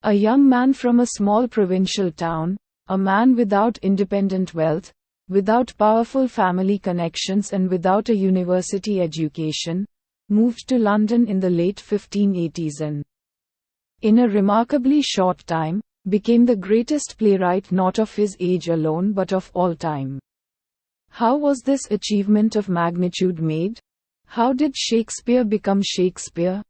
A young man from a small provincial town, a man without independent wealth, without powerful family connections and without a university education, moved to London in the late 1580s and, in a remarkably short time, became the greatest playwright not of his age alone but of all time. How was this achievement of magnitude made? How did Shakespeare become Shakespeare?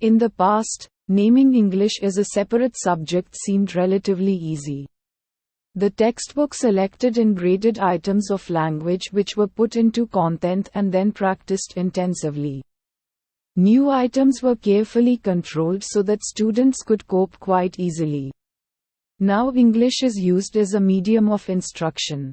In the past, naming English as a separate subject seemed relatively easy. The textbook selected and graded items of language which were put into content and then practiced intensively. New items were carefully controlled so that students could cope quite easily. Now English is used as a medium of instruction.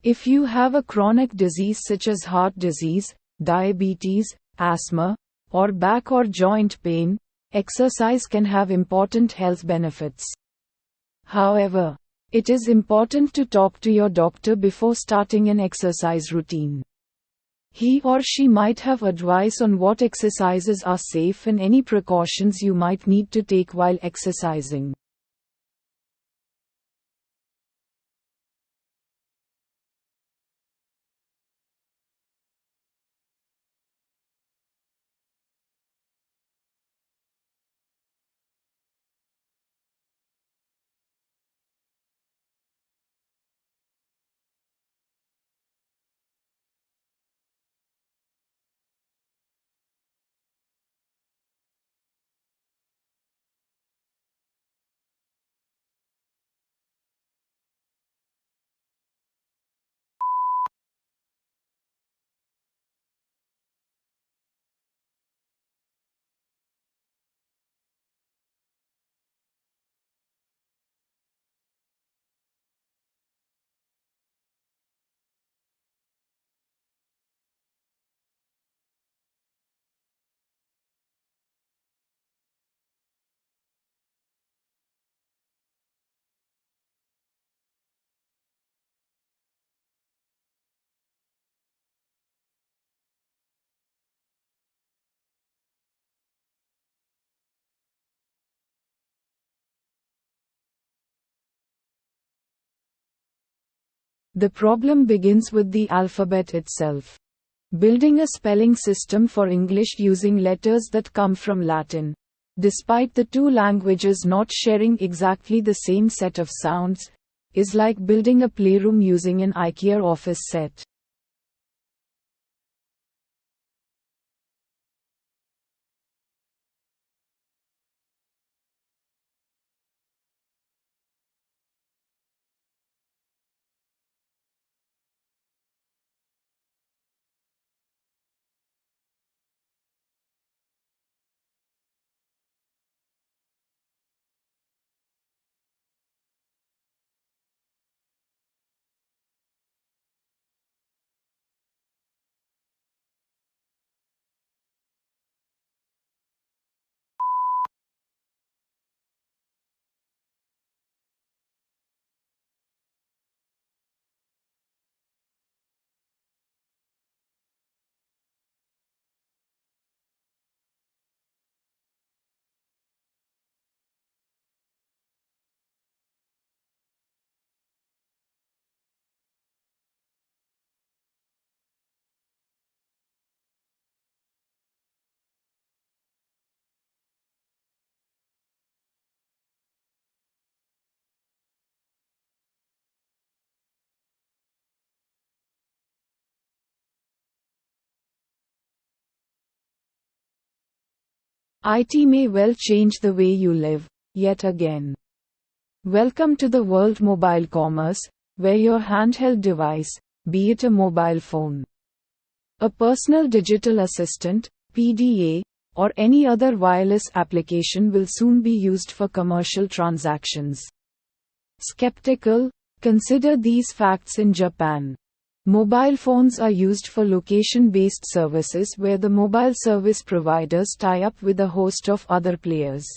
If you have a chronic disease such as heart disease, diabetes, asthma, or back or joint pain, exercise can have important health benefits. However, it is important to talk to your doctor before starting an exercise routine. He or she might have advice on what exercises are safe and any precautions you might need to take while exercising. The problem begins with the alphabet itself. Building a spelling system for English using letters that come from Latin, despite the two languages not sharing exactly the same set of sounds, is like building a playroom using an IKEA office set. IT may well change the way you live, yet again. Welcome to the world mobile commerce, where your handheld device, be it a mobile phone, a personal digital assistant, PDA, or any other wireless application will soon be used for commercial transactions. Skeptical? Consider these facts in Japan. Mobile phones are used for location-based services where the mobile service providers tie up with a host of other players.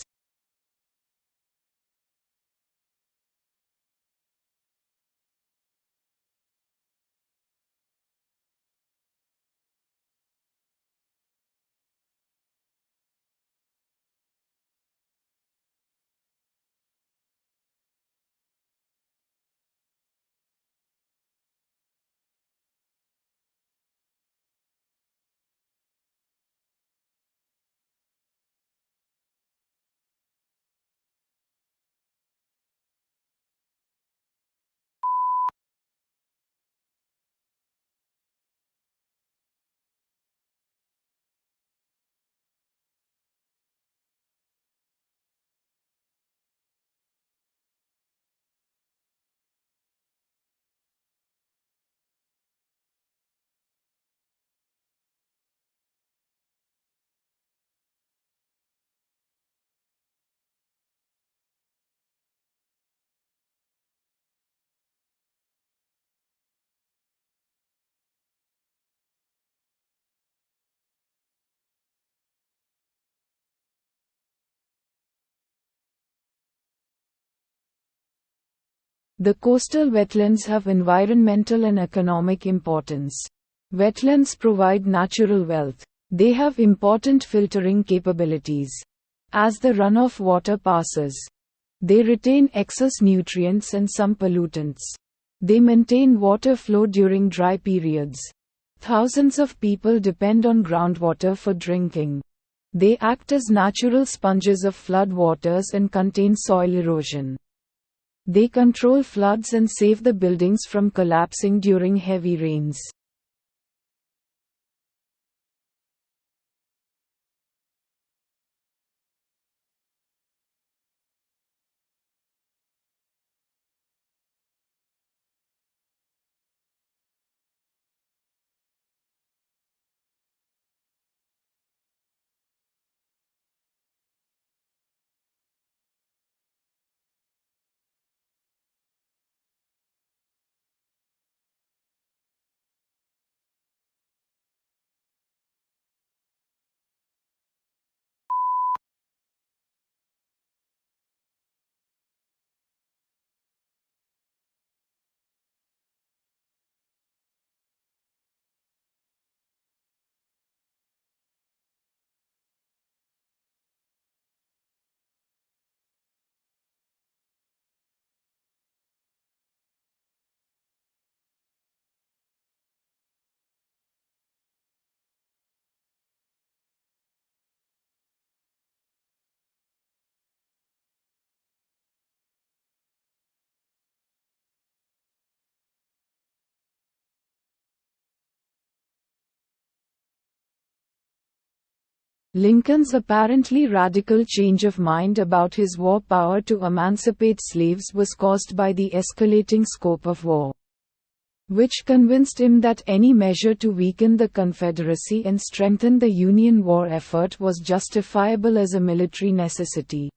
The coastal wetlands have environmental and economic importance. Wetlands provide natural wealth. They have important filtering capabilities. As the runoff water passes, they retain excess nutrients and some pollutants. They maintain water flow during dry periods. Thousands of people depend on groundwater for drinking. They act as natural sponges of flood waters and contain soil erosion. They control floods and save the buildings from collapsing during heavy rains. Lincoln's apparently radical change of mind about his war power to emancipate slaves was caused by the escalating scope of war, which convinced him that any measure to weaken the Confederacy and strengthen the Union war effort was justifiable as a military necessity.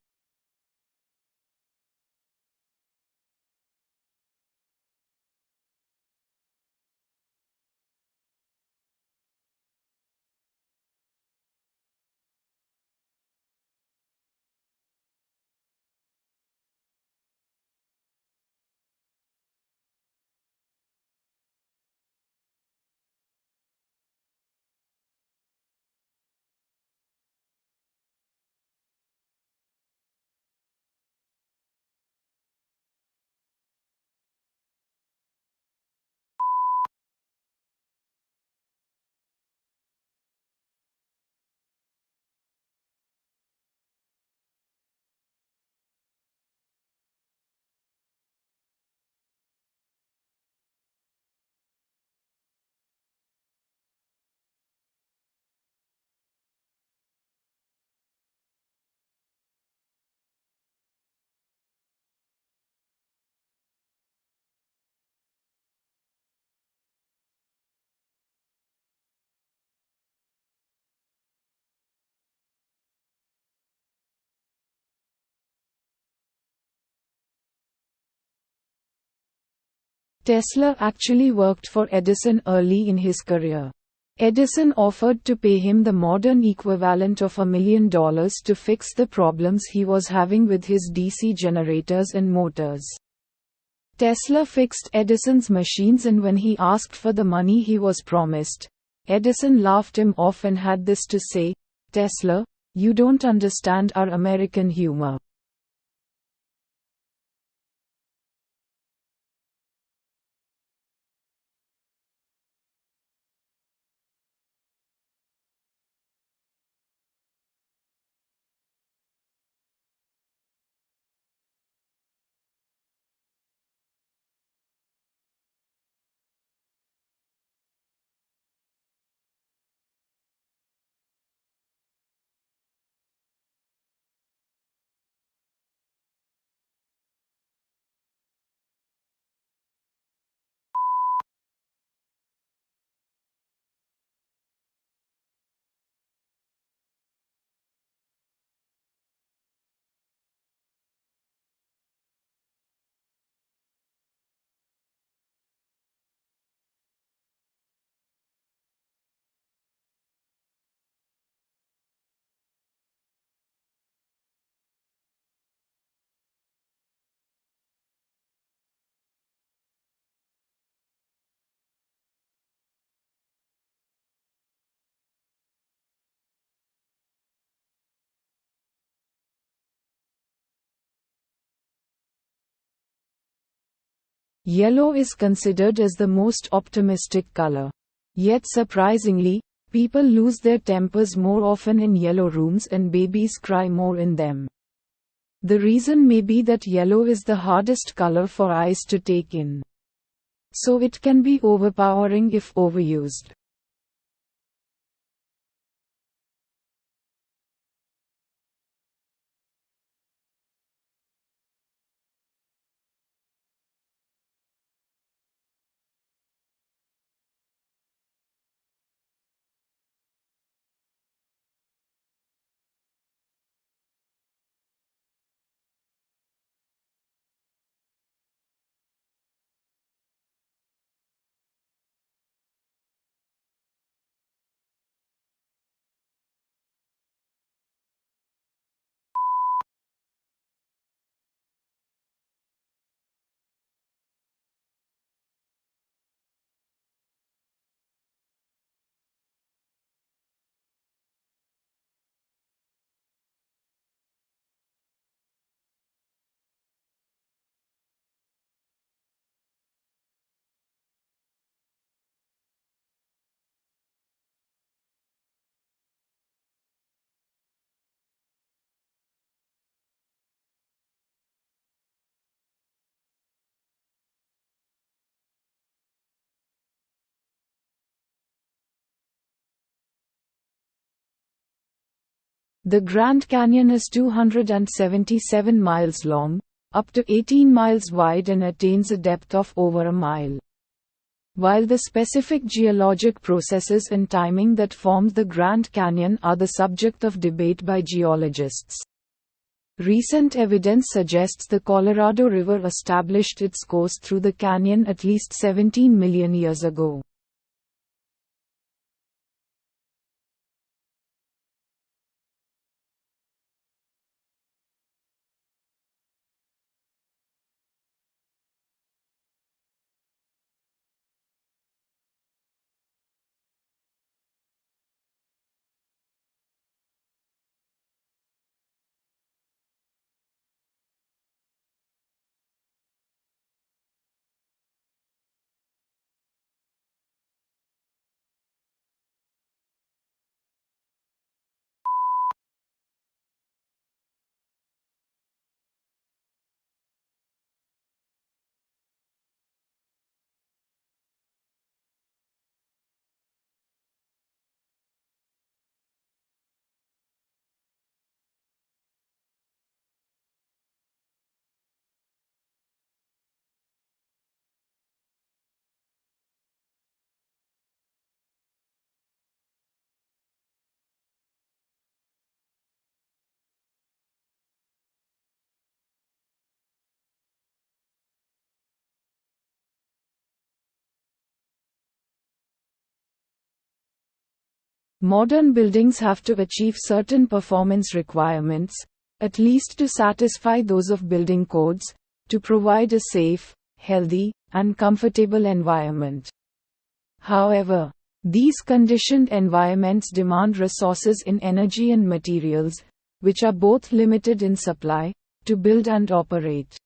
Tesla actually worked for Edison early in his career. Edison offered to pay him the modern equivalent of $1 million to fix the problems he was having with his DC generators and motors. Tesla fixed Edison's machines, and when he asked for the money he was promised, Edison laughed him off and had this to say, "Tesla, you don't understand our American humor. Yellow is considered as the most optimistic color. Yet surprisingly, people lose their tempers more often in yellow rooms and babies cry more in them. The reason may be that yellow is the hardest color for eyes to take in. So it can be overpowering if overused. The Grand Canyon is 277 miles long, up to 18 miles wide, and attains a depth of over a mile. While the specific geologic processes and timing that formed the Grand Canyon are the subject of debate by geologists, recent evidence suggests the Colorado River established its course through the canyon at least 17 million years ago. Modern buildings have to achieve certain performance requirements, at least to satisfy those of building codes, to provide a safe, healthy, and comfortable environment. However, these conditioned environments demand resources in energy and materials, which are both limited in supply, to build and operate.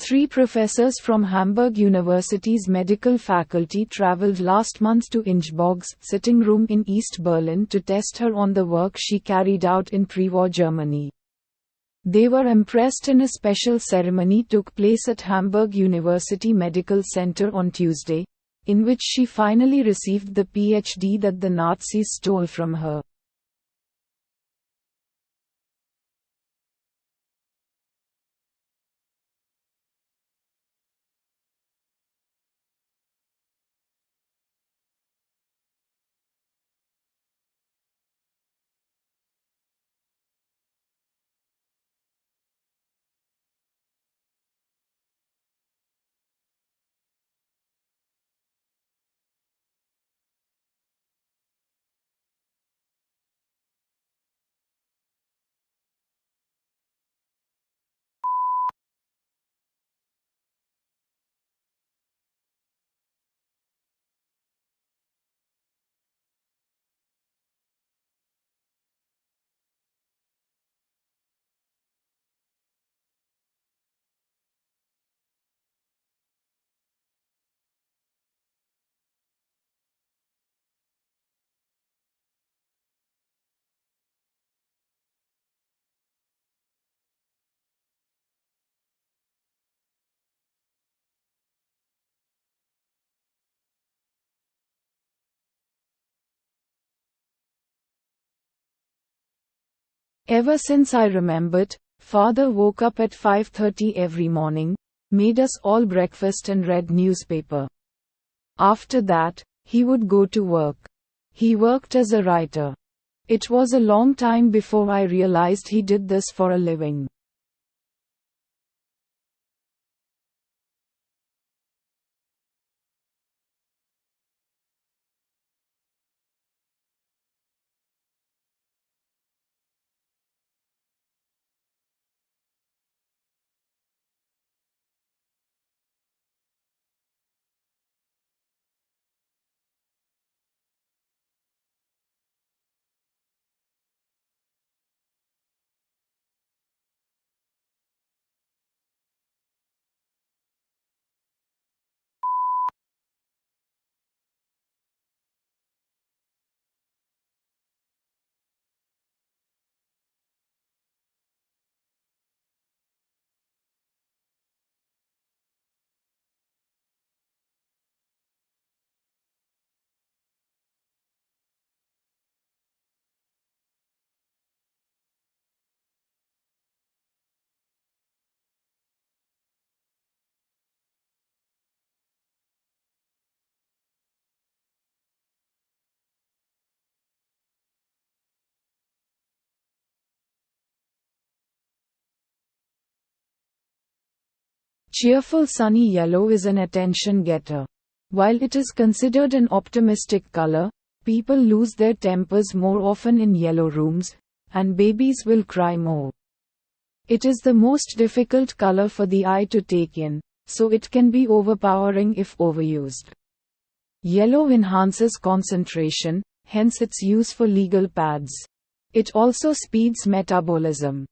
Three professors from Hamburg University's medical faculty traveled last month to Ingeborg's sitting room in East Berlin to test her on the work she carried out in pre-war Germany. They were impressed, and a special ceremony took place at Hamburg University Medical Center on Tuesday, in which she finally received the PhD that the Nazis stole from her. Ever since I remembered, Father woke up at 5:30 every morning, made us all breakfast and read newspaper. After that, he would go to work. He worked as a writer. It was a long time before I realized he did this for a living. Cheerful sunny yellow is an attention getter. While it is considered an optimistic color, people lose their tempers more often in yellow rooms, and babies will cry more. It is the most difficult color for the eye to take in, so it can be overpowering if overused. Yellow enhances concentration, hence its use for legal pads. It also speeds metabolism.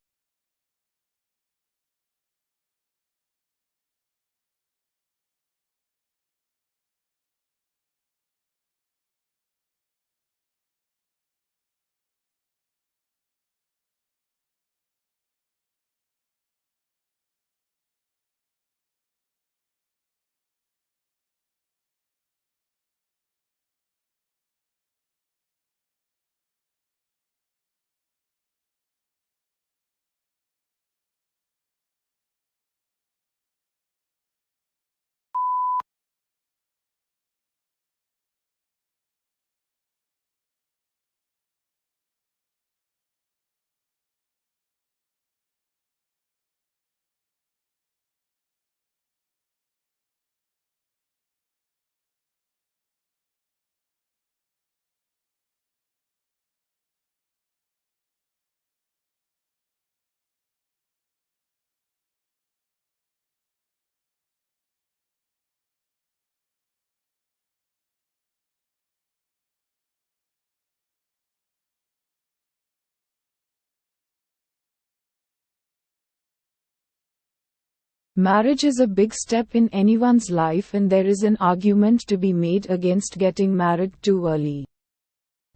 Marriage is a big step in anyone's life, and there is an argument to be made against getting married too early.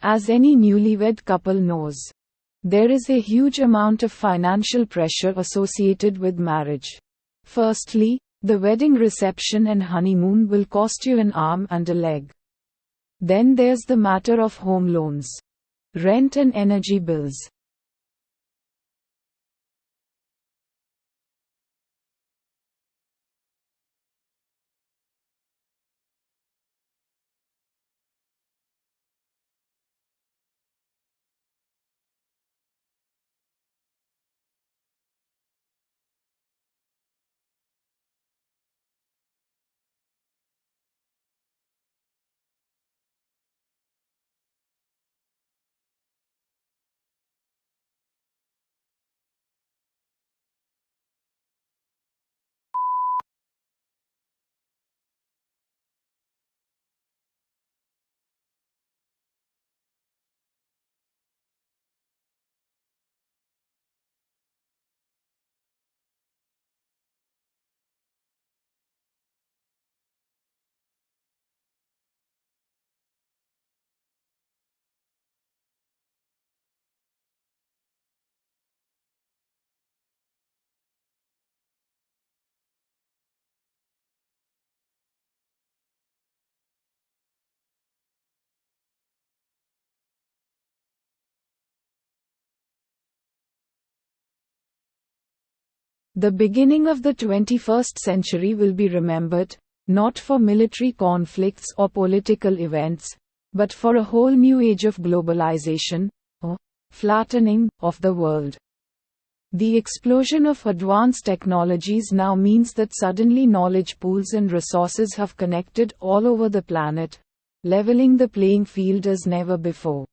As any newlywed couple knows, there is a huge amount of financial pressure associated with marriage. Firstly, the wedding reception and honeymoon will cost you an arm and a leg. Then there's the matter of home loans, rent and energy bills. The beginning of the 21st century will be remembered, not for military conflicts or political events, but for a whole new age of globalization, or flattening, of the world. The explosion of advanced technologies now means that suddenly knowledge pools and resources have connected all over the planet, leveling the playing field as never before.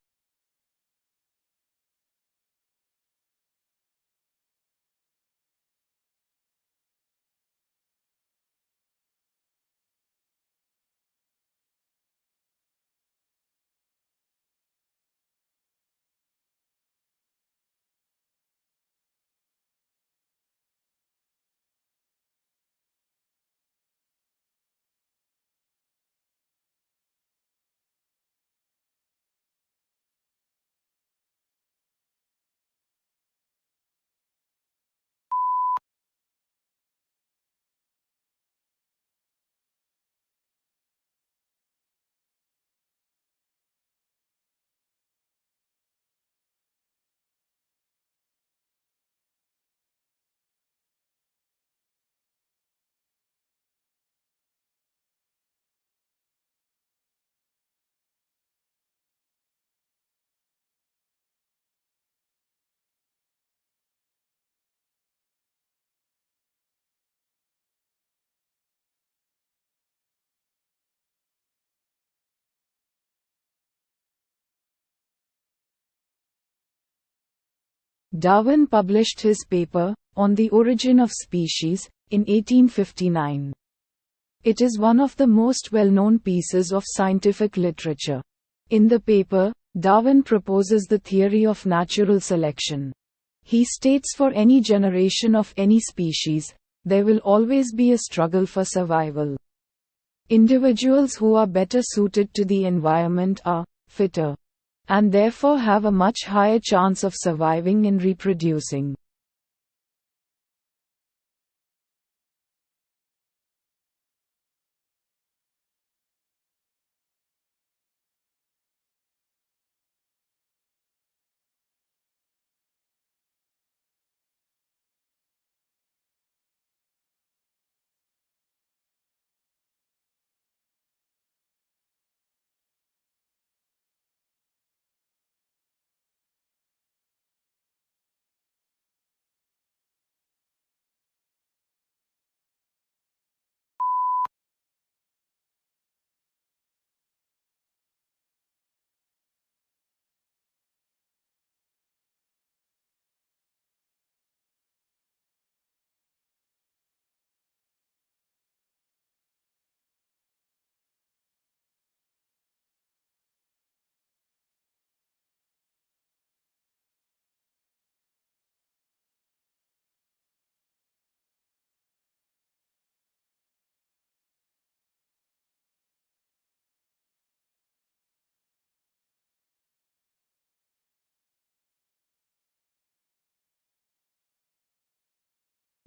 Darwin published his paper, On the Origin of Species, in 1859. It is one of the most well-known pieces of scientific literature. In the paper, Darwin proposes the theory of natural selection. He states for any generation of any species, there will always be a struggle for survival. Individuals who are better suited to the environment are fitter, and therefore have a much higher chance of surviving and reproducing.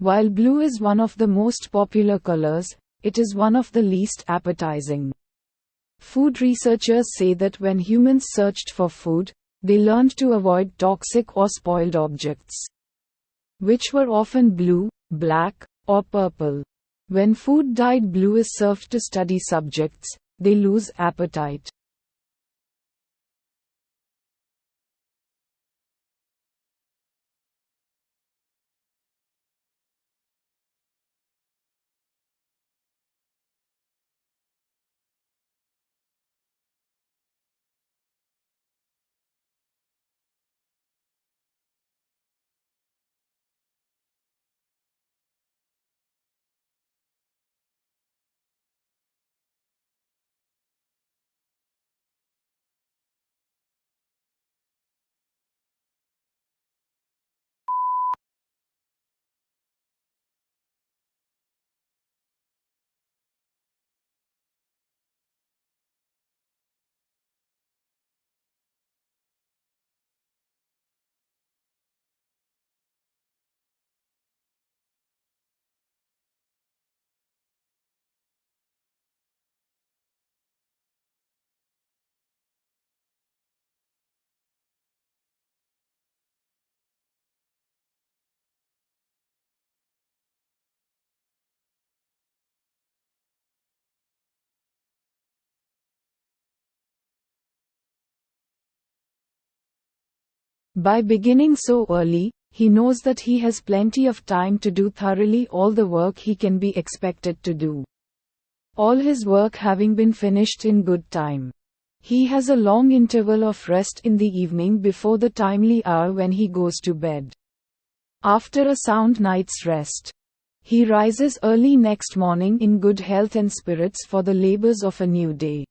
While blue is one of the most popular colors, it is one of the least appetizing. Food researchers say that when humans searched for food, they learned to avoid toxic or spoiled objects, which were often blue, black, or purple. When food dyed blue is served to study subjects, they lose appetite. By beginning so early, he knows that he has plenty of time to do thoroughly all the work he can be expected to do. All his work having been finished in good time. He has a long interval of rest in the evening before the timely hour when he goes to bed. After a sound night's rest, he rises early next morning in good health and spirits for the labors of a new day.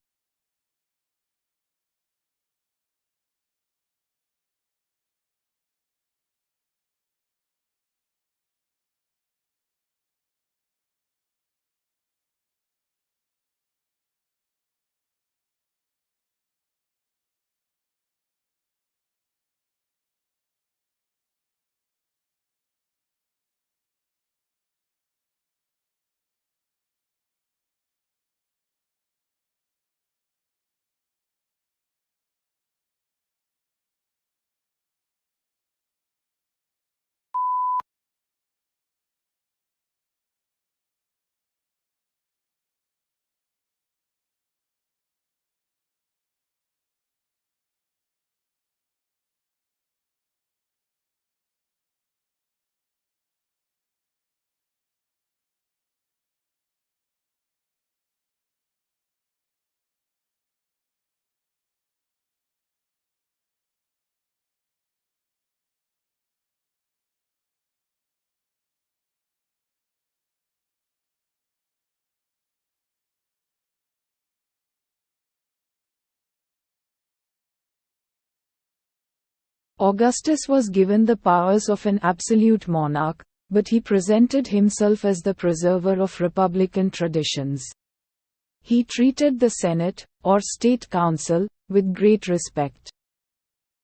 Augustus was given the powers of an absolute monarch, but he presented himself as the preserver of republican traditions. He treated the Senate, or State Council, with great respect,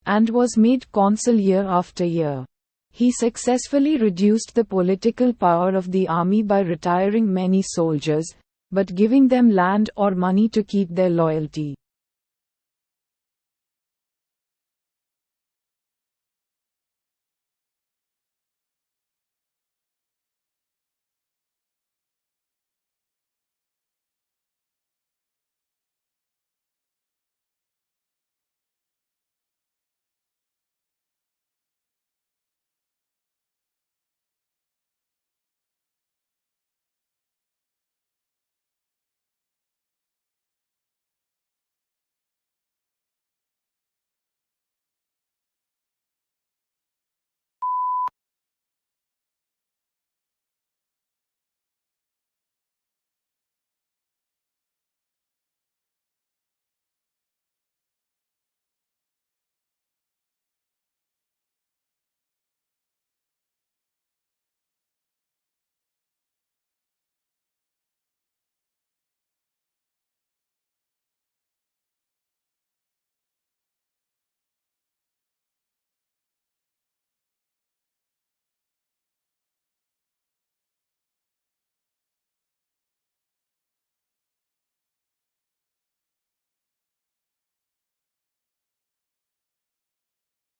and was made consul year after year. He successfully reduced the political power of the army by retiring many soldiers, but giving them land or money to keep their loyalty.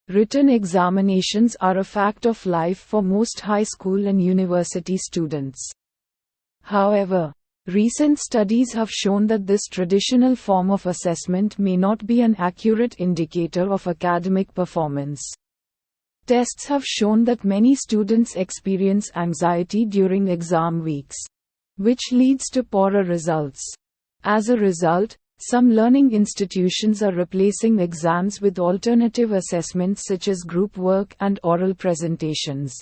Written examinations are a fact of life for most high school and university students. However, recent studies have shown that this traditional form of assessment may not be an accurate indicator of academic performance. Tests have shown that many students experience anxiety during exam weeks, which leads to poorer results. As a result, some learning institutions are replacing exams with alternative assessments such as group work and oral presentations.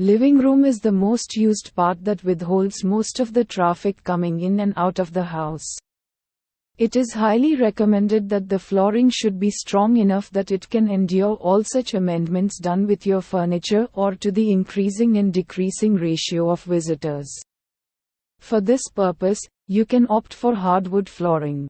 Living room is the most used part that withholds most of the traffic coming in and out of the house. It is highly recommended that the flooring should be strong enough that it can endure all such amendments done with your furniture or to the increasing and decreasing ratio of visitors. For this purpose, you can opt for hardwood flooring.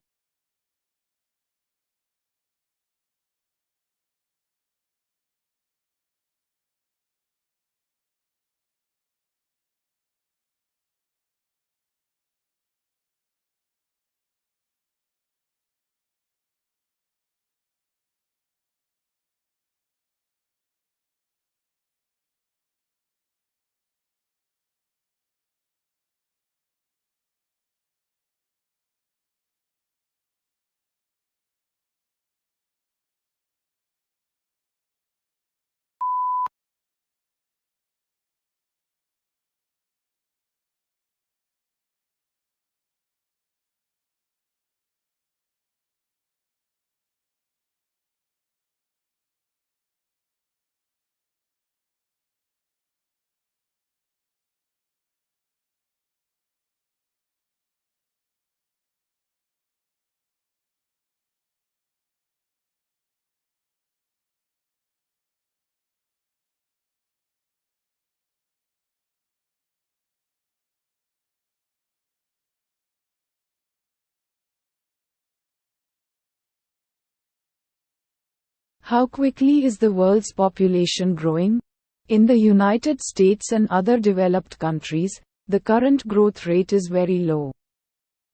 How quickly is the world's population growing? In the United States and other developed countries, the current growth rate is very low.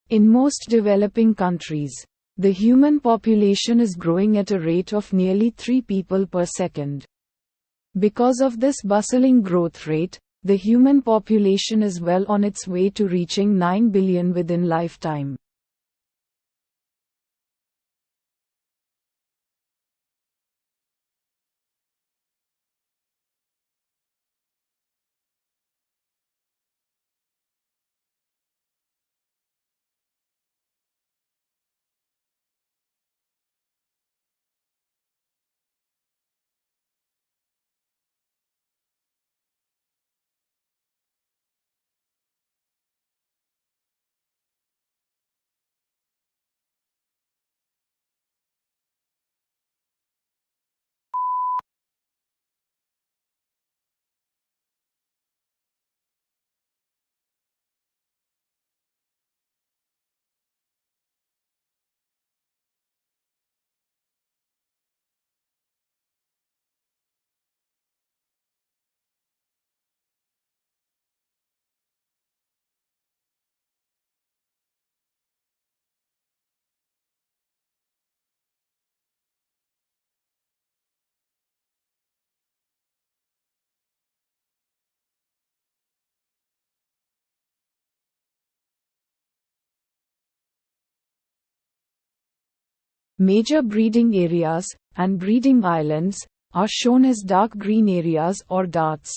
In most developing countries, the human population is growing at a rate of nearly 3 people per second. Because of this bustling growth rate, the human population is well on its way to reaching 9 billion within lifetime. Major breeding areas, and breeding islands, are shown as dark green areas or darts.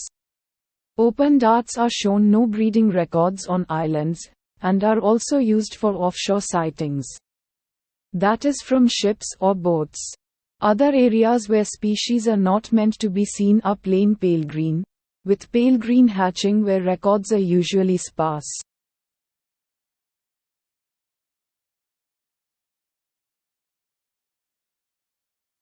Open darts are shown no breeding records on islands, and are also used for offshore sightings. That is from ships or boats. Other areas where species are not meant to be seen are plain pale green, with pale green hatching where records are usually sparse.